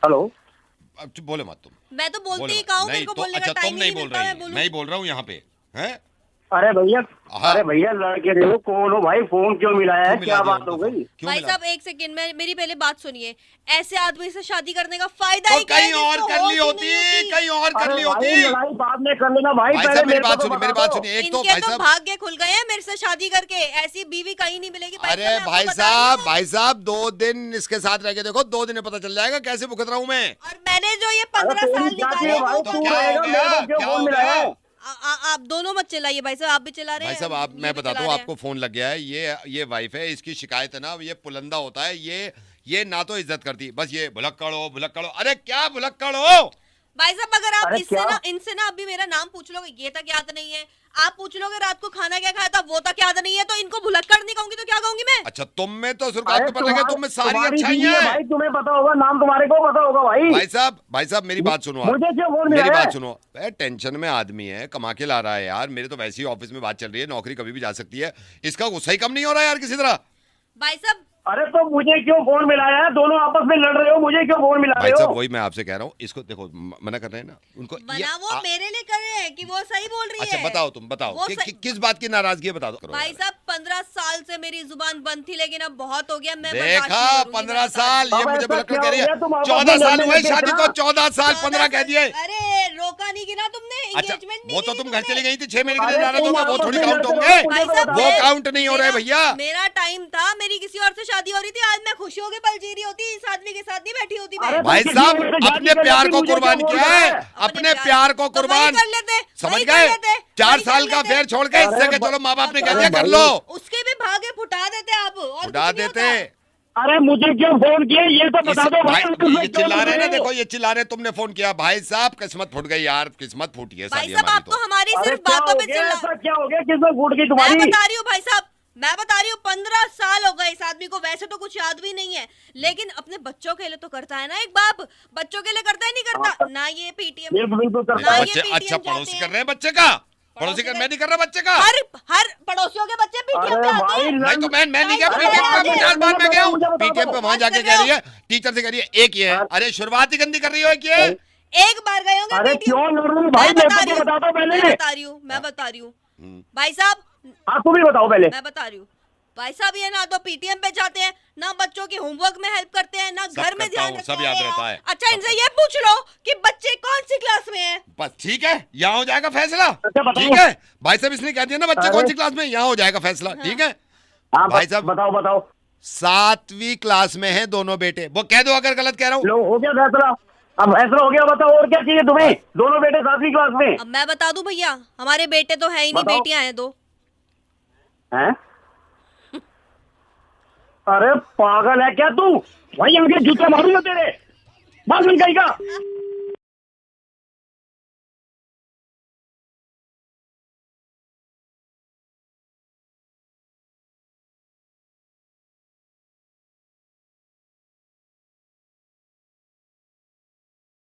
Hello. अब बोले मत तुम। मैं तो बोलती ही मत। कहूँ, नहीं मेरे को तो बोलने का अच्छा टाइम तुम ही नहीं नहीं बोल मिलता, मैं रही, बोलूं। मैं ही बोल रहा हूँ यहाँ पे हैं। अरे भैया, हाँ। अरे भैया लड़के देखो कौन हो भाई, फोन क्यों मिलाया है, क्यों मिला क्या दिया बात हो उनको फोन? गई? क्यों भाई मिला? साहब एक सेकंड में मेरी पहले बात सुनिए। ऐसे आदमी से शादी करने का फायदा तो ही क्या है कहीं और जिसको कर होश ली ही होती, नहीं होती। कहीं और कर अरे ली भाई होती। लड़ाई बाद में कर लेना भाई, भाई पहले साहब मेरी मेरे को बात तो सुनिए, बता मेरी बात दो। सुनिए। एक तो इनके भाई तो साहब, भाग्य खुल गए हैं मेरे से शादी करके, ऐसी बीवी कहीं नहीं मिलेगी। भाई अरे साहब, मैं आपको भाई बता रही साहब, हूँ। भाई साहब 2 दिन इसके साथ रह के देखो, 2 दिन में पता चल जाएगा कैसे भुगत रहा हूँ मैं। और मैंने जो ये अरे 15 तेरी साल क्या निकाले चाहिए वो भाई, तो तू क्या हो रहेगा, मेरे गया, को क्यों क्या फोन हो मिलाया गया? है? आप दोनों मत चलाइए भाई साहब, आप भी चला रहे भाई हैं। साहब आप, ये मैं भी बताता चला हूँ रहे आपको, फोन लग गया है। ये वाइफ है, इसकी शिकायत है ना, ये पुलंदा होता है, ये ना तो इज्जत करती, बस ये भुलक्कड़ हो भुलक्कड़ हो। अरे क्या भुलक्कड़ हो? भाई साहब, अगर आप अरे क्या? इनसे ना अभी मेरा नाम पूछ लोगे, ये तक याद नहीं है। आप पूछ लोगे रात को खाना क्या खाया था, वो तक याद नहीं है, तो इनको भुलक्कड़ नहीं कहूंगी तो क्या कहूंगी मैं? अच्छा तुम में तो सुर्खात के पड़ लगे, तुम में सारी तुम्हारी बीवी अच्छाइयां है हैं। भाई, तुम्हें पता होगा, नाम तुम्हारे को पता होगा भाई। भाई साहब मेरी बात सुनो आप। मुझे क्यों फोन मेरी मिलाया बात है? सुनो। टेंशन में आदमी है, कमा के ला रहा है यार। मेरे तो वैसे ही ऑफिस में बात चल रही है, नौकरी कभी भी जा सकती है। इसका गुस्सा ही कम नहीं हो रहा है यार किसी तरह। भाई साहब, अरे तो मुझे क्यों फोन मिलाया है? दोनों आपस में लड़ रहे हो, मुझे क्यों फोन मिला भाई रहे साहब हो? वही मैं आपसे कह रहा हूँ, इसको देखो मना कर रहे हैं ना उनको। बना वो मेरे लिए कर रहे हैं कि वो सही बोल रही अच्छा है। बताओ, तुम बताओ वो किस बात की नाराजगी है, बता दो। भाई साहब 15 साल से मेरी जुबान बंद थी, लेकिन अब बहुत हो गया। मैं देखा, 15 साल ये अब मुझे ऐसा भुलक्कड़ क्या कह रही हो है। गया? तुम आपस 14 में साल लड़ने हुए लगे शादी इतना? को, 14 साल 15 कह दिए। अरे रोका नहीं गिना तुमने, अच्छा एंगेजमेंट नहीं वो तो गिनी तुम घर तुमने। चली गई थी 6 महीने के लिए, अरे नाराज तुम होगा, वो आपस थोड़ी में काउंट लड़ते होंगे। रहो, भाई मुझे साहब तो वो बताओ। काउंट नहीं हो रहे भैया। मेरा टाइम था, मेरी किसी और से शादी हो रही थी, आज मैं खुशियों के पल जी रही होती, इस आदमी के साथ नहीं बैठी होती मैं। अरे भाई किसी साहब और से शादी अपने कर प्यार लेती, को मुझे कुर्बान क्यों किया बोल रहा है, है? अपने प्यार को तो वही कुर्बान कर लेते, समझ वही गए। कर लेते, 4 वही साल कर का लेते। फेर छोड़ के इससे के चलो माँ बाप ने कह दिया कर लो, उसके भी भागे फुटा देते आप, और उड़ा कुछ नहीं देते। होता। अरे मुझे क्यों फोन किया ये तो बता दो भाई। ये चिल्ला रहे हैं ना, देखो ये चिल्ला रहे हैं, तुमने फोन किया। भाई साहब किस्मत फूट गई यार, किस्मत फूटी है भाई साली साहब हमारी आप तो हमारी अरे सिर्फ क्या बातों हो पे गया? चिल्ला। ऐसा क्या हो गया? किसमें फूट गई मैं तुम्हारी? बता रही हूँ भाई साहब, मैं बता रही हूँ 15 साल हो गए इस आदमी को। वैसे तो कुछ याद भी नहीं है, लेकिन अपने बच्चों के लिए तो करता है ना। एक बाप बच्चों के लिए करता है, नहीं करता ना? ये पीटीएम बिल्कुल बिल्कुल ना करता है। ये बच्चे। PTM अच्छा जाते पड़ोसी हैं। कर रहे हैं बच्चे का, पड़ोसी कर, मैं नहीं कर रहा बच्चे का। हर पड़ोसियों के बच्चे पीटीएम अरे पे आते भाई हैं। नहीं तो मैं नहीं गया अरे पीटीएम बाप पे, रे, 50 बार मैं गया हूँ मुझे बता दो। पीटीएम पे। वहां बस जाके कर कह रहे रही है, टीचर से कह रही है एक ही है। अरे शुरुआत ही गंदी कर रही हो, एक ही है। एक बार गए होंगे अरे PTM। क्यों लड़ रही हो भाई? मैं मेरे बता को रही तो हूँ, बता दो पहले। मैं बता रही हूँ भाई साहब, हाँ तुम ही बताओ पहले। मैं बता रही हूँ भाई साहब, ये ना तो पीटीएम पे जाते हैं, ना बच्चों के होमवर्क में हेल्प करते हैं, ना सब घर में करता ध्यान हूँ, रखते सब हैं। याद अरे रहता यार, है। अच्छा इनसे ये पूछ लो कि बच्चे कौन सी क्लास में हैं। बस ठीक है, यहाँ हो जाएगा फैसला। अच्छा, बताओ। ठीक है भाई साहब, इसने कह दिया ना बच्चे अरे। कौन सी क्लास में, यहाँ हो जाएगा फैसला। ठीक है हाँ भाई साहब, बताओ बताओ। 7वीं क्लास में है दोनों बेटे। वो कह दो अगर गलत कह रहा हूँ। लो हो गया फैसला। अब फैसला हो गया, बताओ और क्या चाहिए तुम्हें? दोनों बेटे 7वीं क्लास में अब मैं बता दूं भैया, हमारे बेटे तो है ही नहीं, बताओ। बेटियां हैं 2। हैं? अरे पागल है क्या तू? भाई आगे जूते मारूंगा तेरे। बात सुन गई का।